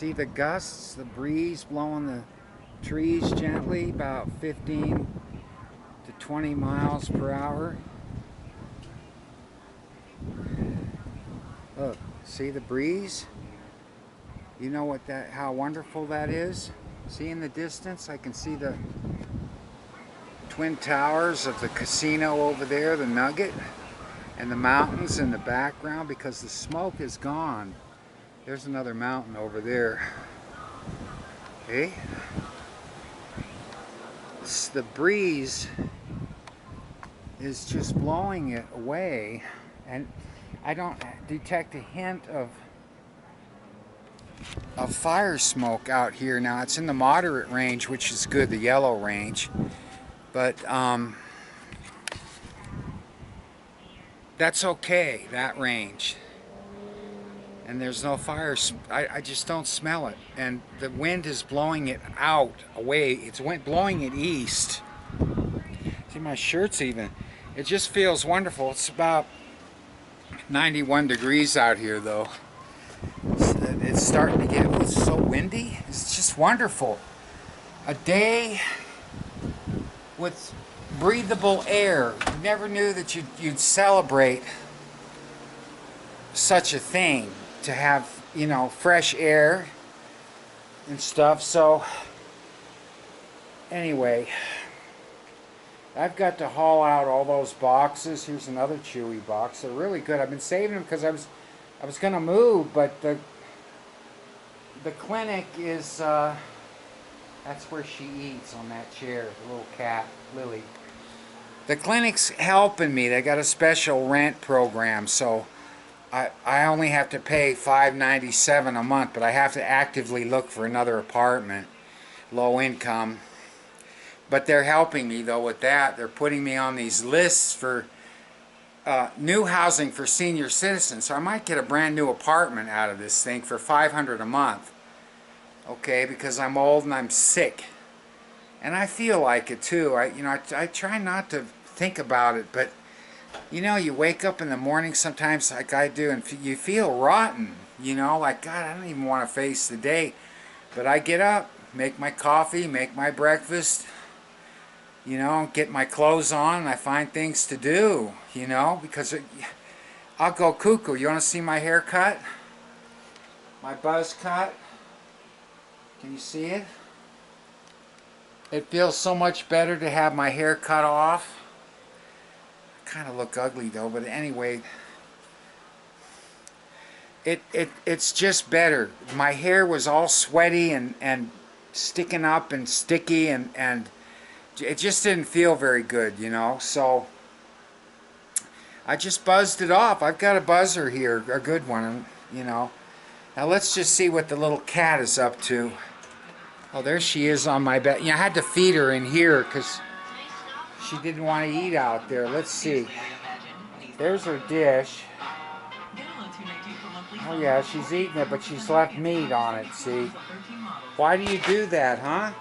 See the gusts, the breeze blowing the trees gently, about 15 to 20 miles per hour. Look, see the breeze? You know how wonderful that is? See in the distance, I can see the twin towers of the casino over there, the Nugget, and the mountains in the background because the smoke is gone. There's another mountain over there. Okay? The breeze is just blowing it away, and I don't detect a hint of fire smoke out here now. It's in the moderate range, which is good, the yellow range, but that's okay, that range. And there's no fire. I just don't smell it, and the wind is blowing it out, away. It's blowing it east. See, my shirt's even. It just feels wonderful. It's about 91 degrees out here, though. It's starting to get, it's so windy. It's just wonderful. A day with breathable air. You never knew that you'd celebrate such a thing, to have, you know, fresh air and stuff. So anyway, I've got to haul out all those boxes. Here's another Chewy box. They're really good. I've been saving them because I was going to move, but the clinic is that's where she eats, on that chair, the little cat, Lily. The clinic's helping me. They got a special rent program, so I only have to pay $5.97 a month, but I have to actively look for another apartment, low income. But they're helping me though with that. They're putting me on these lists for new housing for senior citizens. So I might get a brand new apartment out of this thing for $500 a month. Okay, because I'm old and I'm sick, and I feel like it too. I try not to think about it, but you know, you wake up in the morning sometimes, like I do, and you feel rotten. You know, like, God, I don't even want to face the day. But I get up, make my coffee, make my breakfast, you know, get my clothes on, and I find things to do, you know, because I'll go cuckoo. You want to see my haircut? My buzz cut? Can you see it? It feels so much better to have my hair cut off. Kind of look ugly though, but anyway, it's just better. My hair was all sweaty and sticking up and sticky, and it just didn't feel very good, you know. So I just buzzed it off. I've got a buzzer here, a good one, you know. Now let's just see what the little cat is up to. Oh, there she is on my bed. Yeah, I had to feed her in here because she didn't want to eat out there. Let's see. There's her dish. Oh yeah, she's eating it, but she's left meat on it, see? Why do you do that, huh?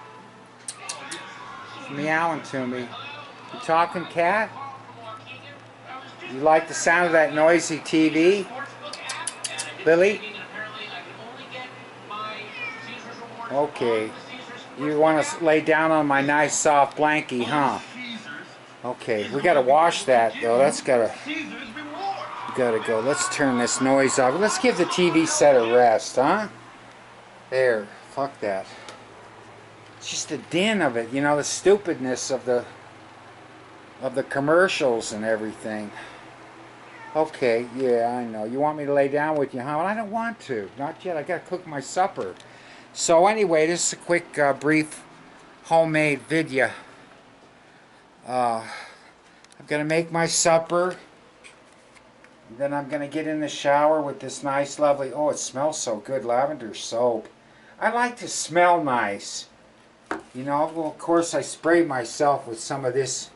She's meowing to me. You talking, cat? You like the sound of that noisy TV? Lily? Okay. You want to lay down on my nice soft blankie, huh? Okay, we gotta wash that though. That's gotta go. Let's turn this noise off. Let's give the TV set a rest, huh? There, fuck that. It's just the din of it, you know, the stupidness of the commercials and everything. Okay, yeah, I know. You want me to lay down with you, huh? Well, I don't want to. Not yet. I gotta cook my supper. So anyway, this is a quick, brief homemade video. I'm gonna make my supper, and then I'm gonna get in the shower with this nice lovely, oh, it smells so good, lavender soap. I like to smell nice, you know. Well, of course I spray myself with some of this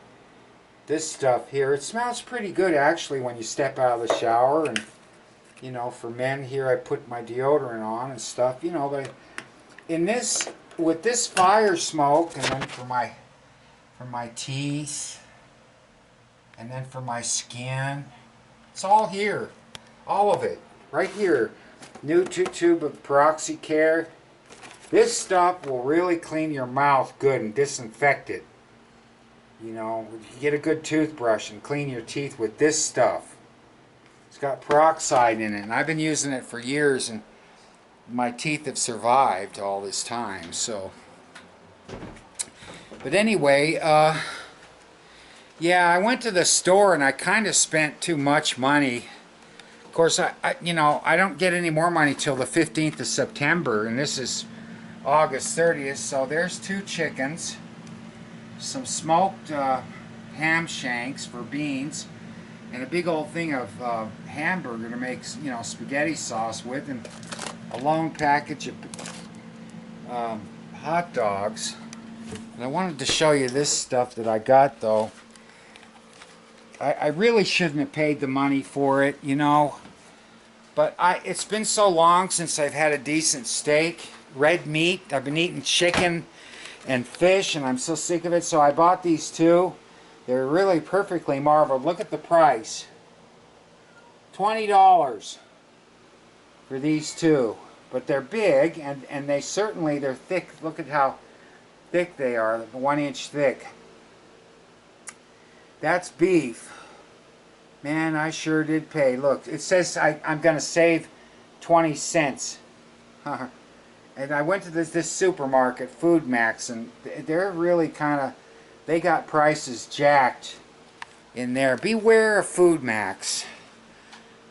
stuff here. It smells pretty good actually when you step out of the shower. And you know, for men here, I put my deodorant on and stuff, you know. But in this, with this fire smoke, and then for my teeth, and then for my skin, it's all here, all of it, right here. New tube of peroxycare. This stuff will really clean your mouth good and disinfect it. You know, you get a good toothbrush and clean your teeth with this stuff. It's got peroxide in it, and I've been using it for years, and my teeth have survived all this time. So, but anyway, yeah, I went to the store and I kind of spent too much money. Of course, I don't get any more money till the 15th of September, and this is August 30th. So there's 2 chickens, some smoked ham shanks for beans, and a big old thing of hamburger to make, spaghetti sauce with, and a long package of hot dogs. And I wanted to show you this stuff that I got, though. I really shouldn't have paid the money for it, but it's been so long since I've had a decent steak, red meat. I've been eating chicken and fish, and I'm so sick of it. So I bought these 2. They're really perfectly marbled. Look at the price. $20 for these 2. But they're big, and they're thick. Look at how thick they are, 1 inch thick. That's beef. Man, I sure did pay. Look, it says I'm going to save 20 cents. And I went to this supermarket, Food Max, and they're really they got prices jacked in there. Beware of Food Max.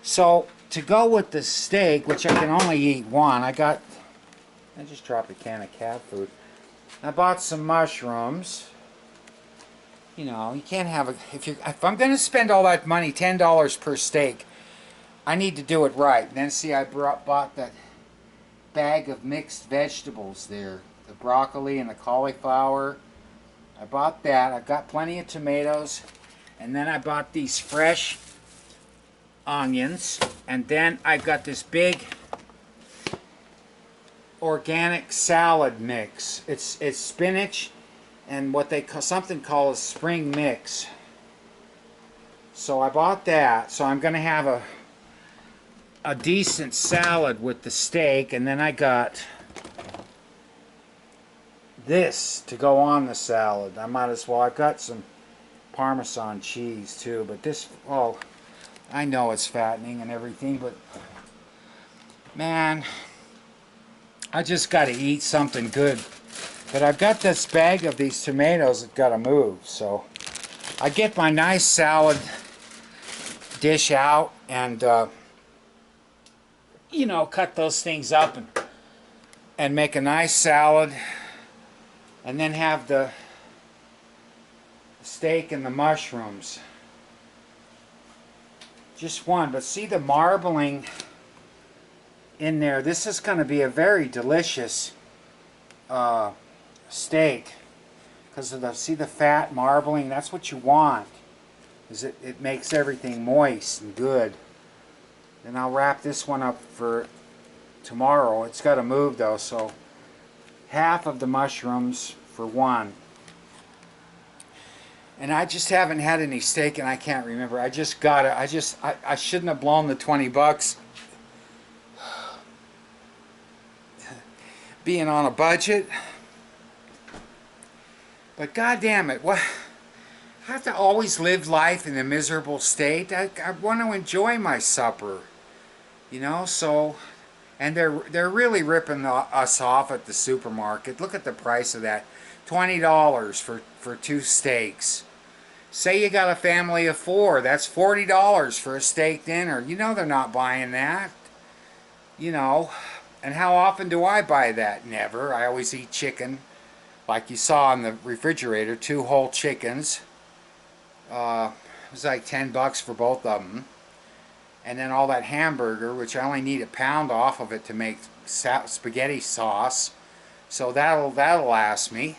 So, to go with the steak, which I can only eat 1, I just dropped a can of cat food. I bought some mushrooms. You can't have if I'm going to spend all that money, $10 per steak, I need to do it right. And then see, I bought that bag of mixed vegetables there, the broccoli and the cauliflower. I bought that. I've got plenty of tomatoes, and then I bought these fresh onions, and then I got this big organic salad mix. It's spinach and what they call a spring mix. So I bought that. So I'm going to have a decent salad with the steak, and then I got this to go on the salad. I might as well. I've got some Parmesan cheese too, but this, I know it's fattening and everything, but man, I just got to eat something good. But I've got this bag of these tomatoes that got to move, so I get my nice salad dish out and cut those things up and make a nice salad, and then have the steak and the mushrooms. Just 1, but see the marbling in there. This is going to be a very delicious steak because of the fat marbling. That's what you want, is it makes everything moist and good. And I'll wrap this one up for tomorrow. It's got to move though, so half of the mushrooms for 1. And I just haven't had any steak, and I can't remember. I just got it. I shouldn't have blown the $20 being on a budget. But God damn it, what? I have to always live life in a miserable state. I want to enjoy my supper, So, and they're really ripping us off at the supermarket. Look at the price of that, $20 for 2 steaks. Say you got a family of 4, that's $40 for a steak dinner. They're not buying that. And how often do I buy that? Never. I always eat chicken. Like you saw in the refrigerator, 2 whole chickens. It was like $10 for both of them. And then all that hamburger, which I only need a pound off of it to make spaghetti sauce. So that'll last me.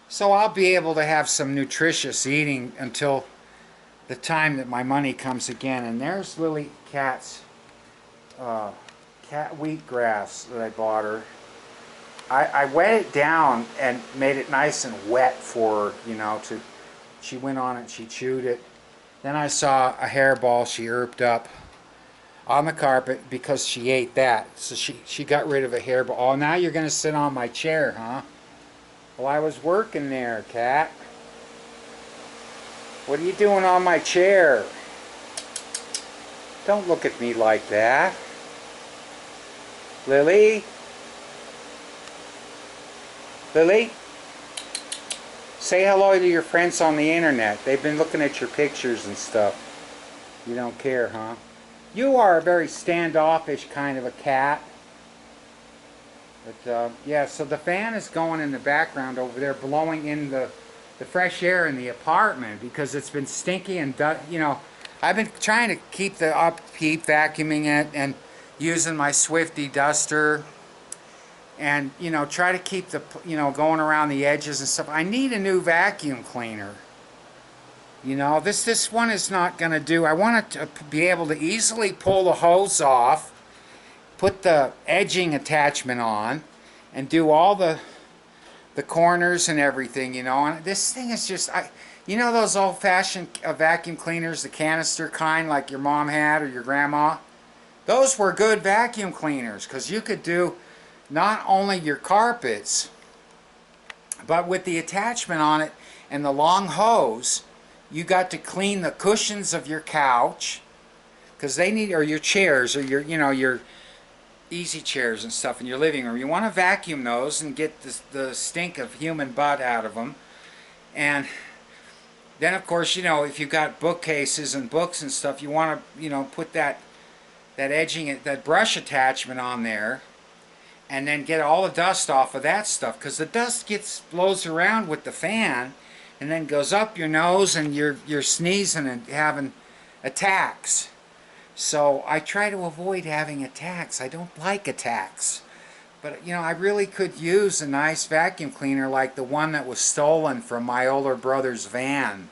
So I'll be able to have some nutritious eating until the time that my money comes again. And there's Lily Cat's cat wheatgrass that I bought her. I wet it down and made it nice and wet for her, she went on it, she chewed it. Then I saw a hairball she herbed up. on the carpet because she ate that. So she got rid of a hairball. Oh, now you're going to sit on my chair, huh? Well, I was working there, cat. What are you doing on my chair? Don't look at me like that. Lily? Lily? Say hello to your friends on the internet. They've been looking at your pictures and stuff. You don't care, huh? You are a very standoffish kind of a cat. But, yeah, so the fan is going in the background over there, blowing in the fresh air in the apartment because it's been stinky and, you know, I've been trying to keep the upkeep, vacuuming it and using my Swifty duster and, you know, try to keep the, you know, going around the edges and stuff. I need a new vacuum cleaner. You know, this one is not going to do. I want it to be able to easily pull the hose off, put the edging attachment on, and do all the corners and everything, you know. And this thing is just, you know those old-fashioned vacuum cleaners, the canister kind like your mom had or your grandma? Those were good vacuum cleaners because you could do not only your carpets, but with the attachment on it and the long hose, you got to clean the cushions of your couch because they need, or your chairs, or your, you know, your easy chairs and stuff in your living room. You want to vacuum those and get the stink of human butt out of them. And then, of course, you know, if you've got bookcases and books and stuff, you want to, you know, put that edging, that brush attachment on there, and then get all the dust off of that stuff because the dust blows around with the fan and then goes up your nose and you're sneezing and having attacks. So I try to avoid having attacks. I don't like attacks. But, you know, I really could use a nice vacuum cleaner like the one that was stolen from my older brother's van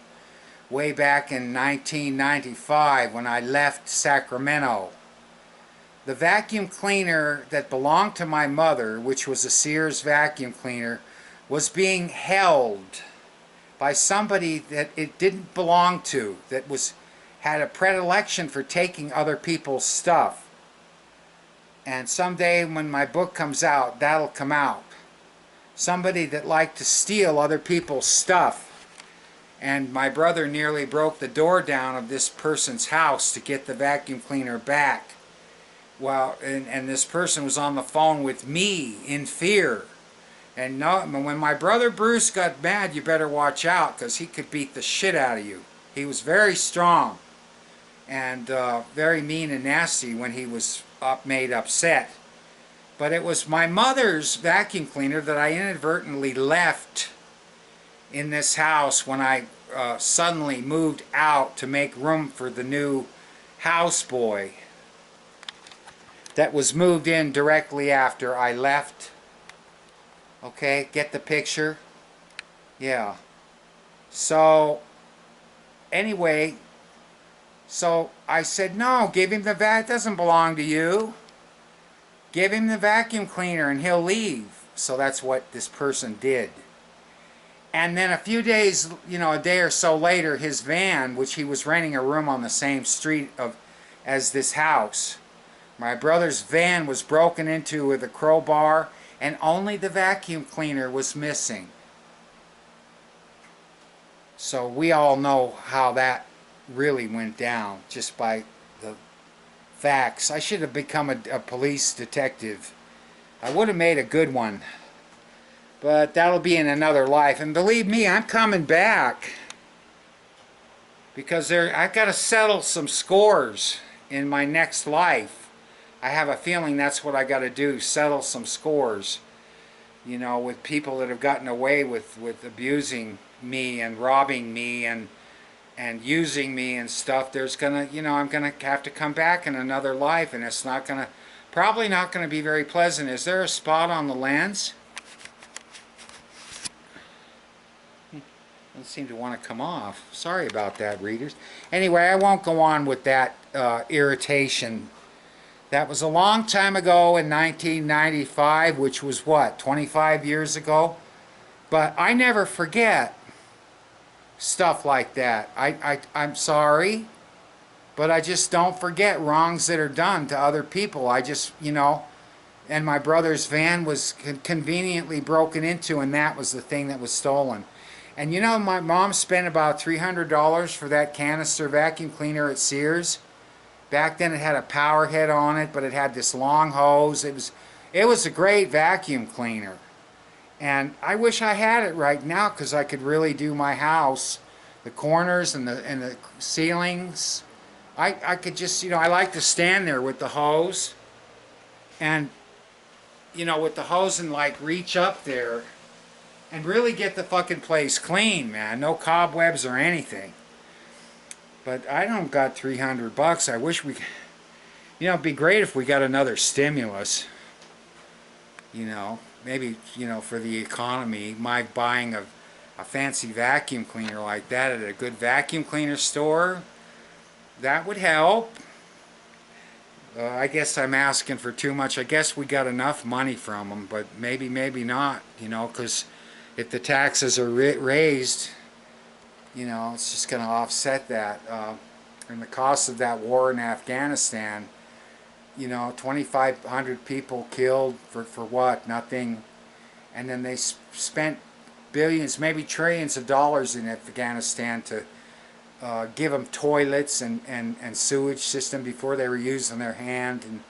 way back in 1995 when I left Sacramento. The vacuum cleaner that belonged to my mother, which was a Sears vacuum cleaner, was being held by somebody that it didn't belong to, that had a predilection for taking other people's stuff. And someday when my book comes out, that'll come out. Somebody that liked to steal other people's stuff. And my brother nearly broke the door down of this person's house to get the vacuum cleaner back. Well, and this person was on the phone with me in fear. And no, when my brother Bruce got mad, you better watch out because he could beat the shit out of you. He was very strong and very mean and nasty when he was made upset. But it was my mother's vacuum cleaner that I inadvertently left in this house when I suddenly moved out to make room for the new houseboy that was moved in directly after I left. Okay, get the picture? Yeah. So, anyway, so I said, no, give him the it doesn't belong to you. Give him the vacuum cleaner and he'll leave. So that's what this person did. And then a few days, you know, a day or so later, his van, which he was renting a room on the same street as this house, my brother's van was broken into with a crowbar, and only the vacuum cleaner was missing. So we all know how that really went down, just by the facts. I should have become a police detective. I would have made a good one. But that'll be in another life. And believe me, I'm coming back. Because I've got to settle some scores in my next life. I have a feeling that's what I got to do, settle some scores, you know, with people that have gotten away with abusing me and robbing me and using me and stuff. There's gonna, you know, I'm gonna have to come back in another life, and it's not gonna, probably not gonna be very pleasant. Is there a spot on the lens? Doesn't seem to want to come off. Sorry about that, readers. Anyway, I won't go on with that irritation. That was a long time ago in 1995, which was what, 25 years ago? But I never forget stuff like that. I'm sorry. but I just don't forget wrongs that are done to other people. I just, and my brother's van was conveniently broken into, and that was the thing that was stolen. And my mom spent about $300 for that canister vacuum cleaner at Sears. Back then it had a power head on it, but it had this long hose. It was a great vacuum cleaner. And I wish I had it right now because I could really do my house, the corners and the ceilings. I could just, I like to stand there with the hose and, with the hose and like reach up there and really get the fucking place clean, man. No cobwebs or anything. But I don't got $300. I wish we, it'd be great if we got another stimulus. Maybe, for the economy, my buying a fancy vacuum cleaner like that at a good vacuum cleaner store, that would help. I guess I'm asking for too much. I guess we got enough money from them, but maybe not, because if the taxes are raised, it's just going to offset that. And the cost of that war in Afghanistan, 2,500 people killed for what? Nothing. And then they spent billions, maybe trillions of dollars in Afghanistan to give them toilets and sewage system before they were using their hand. And,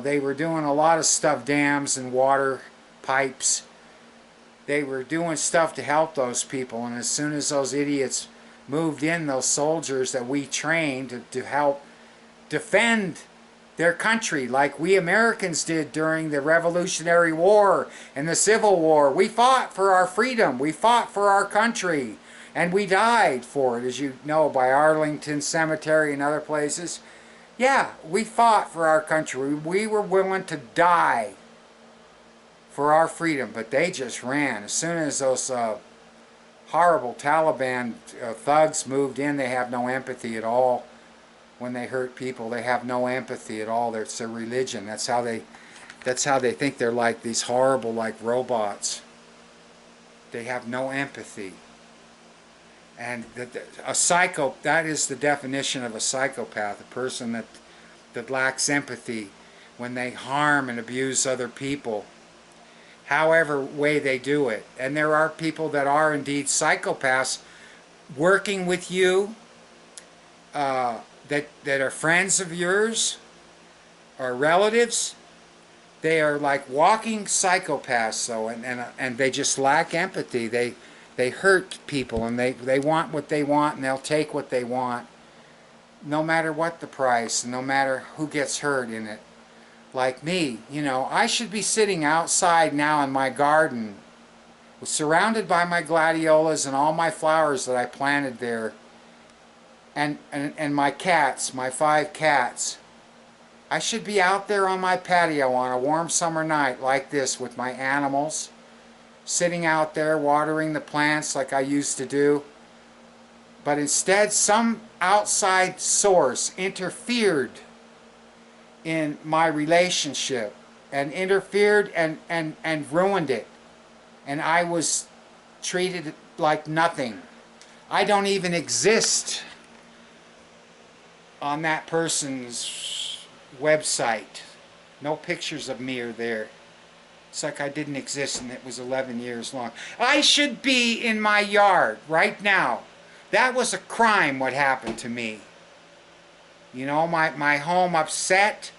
they were doing a lot of stuff, dams and water pipes. They were doing stuff to help those people. And as soon as those idiots moved in, those soldiers that we trained to help defend their country like we Americans did during the Revolutionary War and the Civil War. We fought for our freedom. We fought for our country. And we died for it, as you know, by Arlington Cemetery and other places. Yeah, we fought for our country. We were willing to die for our freedom, but they just ran. As soon as those horrible Taliban thugs moved in, they have no empathy at all. When they hurt people, they have no empathy at all. It's their religion. That's how they think they're like these horrible, like robots. They have no empathy. And that is the definition of a psychopath, a person that lacks empathy when they harm and abuse other people, however way they do it. And there are people that are indeed psychopaths working with you, that are friends of yours or relatives. They are like walking psychopaths, though, and they just lack empathy. They hurt people, and they want what they want, and they'll take what they want, no matter what the price, and no matter who gets hurt in it. Like me, I should be sitting outside now in my garden, surrounded by my gladiolas and all my flowers that I planted there, and my cats, my 5 cats. I should be out there on my patio on a warm summer night like this with my animals, sitting out there watering the plants like I used to do. But instead, some outside source interfered in my relationship and interfered and ruined it. And I was treated like nothing. I don't even exist on that person's website. No pictures of me are there. It's like I didn't exist and it was 11 years long. I should be in my yard right now. That was a crime what happened to me. My home upset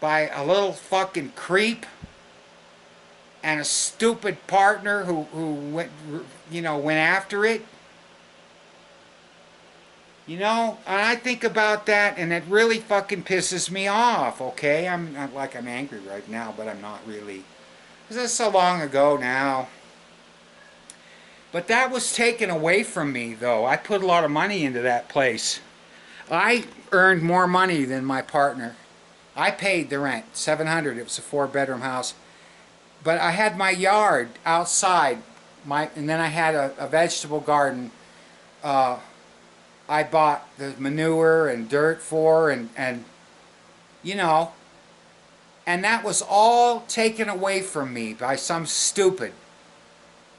by a little fucking creep and a stupid partner who went after it. And I think about that, and it really fucking pisses me off, okay? I'm not like I'm angry right now, but I'm not really. Because that's so long ago now. But that was taken away from me, though. I put a lot of money into that place. I earned more money than my partner. I paid the rent, $700. It was a 4-bedroom house. But I had my yard outside, and then I had a vegetable garden. I bought the manure and dirt for, and that was all taken away from me by some stupid.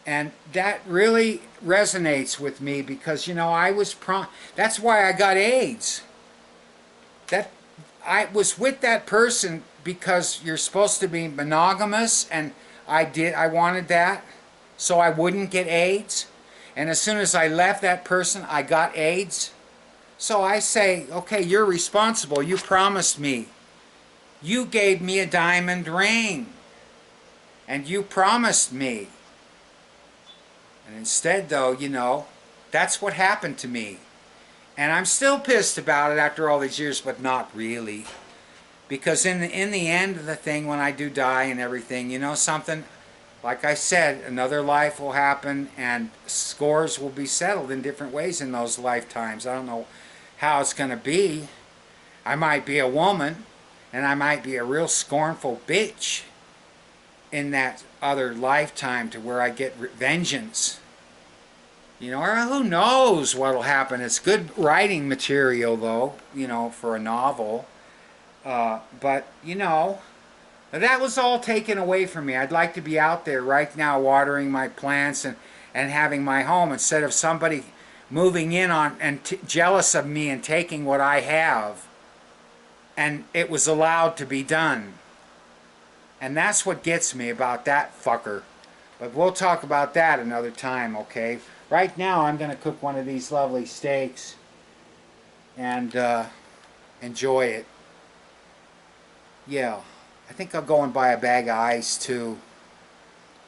And that really resonates with me because, I was that's why I got AIDS. that I was with that person because you're supposed to be monogamous, and I wanted that so I wouldn't get AIDS. And as soon as I left that person, I got AIDS. So I say, okay, you're responsible. You promised me. You gave me a diamond ring. And you promised me. And instead, though, you know, that's what happened to me. And I'm still pissed about it after all these years, but not really. Because in the end of the thing, when I do die and everything, you know something? Like I said, another life will happen and scores will be settled in different ways in those lifetimes. I don't know how it's going to be. I might be a woman, and I might be a real scornful bitch in that other lifetime to where I get vengeance. You know, or who knows what'll happen. It's good writing material, though, you know, for a novel. But, you know, that was all taken away from me. I'd like to be out there right now watering my plants and having my home instead of somebody moving in on and jealous of me and taking what I have. And it was allowed to be done. And that's what gets me about that fucker. But we'll talk about that another time, okay? Right now I'm going to cook one of these lovely steaks and enjoy it. Yeah, I think I'll go and buy a bag of ice too.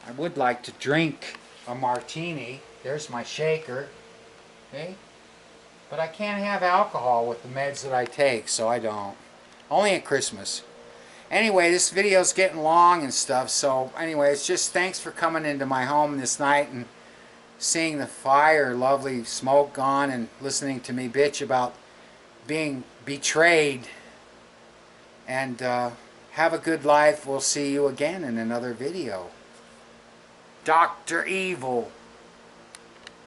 I would like to drink a martini. There's my shaker. Okay? But I can't have alcohol with the meds that I take, so I don't. Only at Christmas. Anyway, this video's getting long and stuff, so anyway, it's just thanks for coming into my home this night and seeing the fire, lovely smoke gone, and listening to me bitch about being betrayed. And have a good life. We'll see you again in another video. Dr. Evil.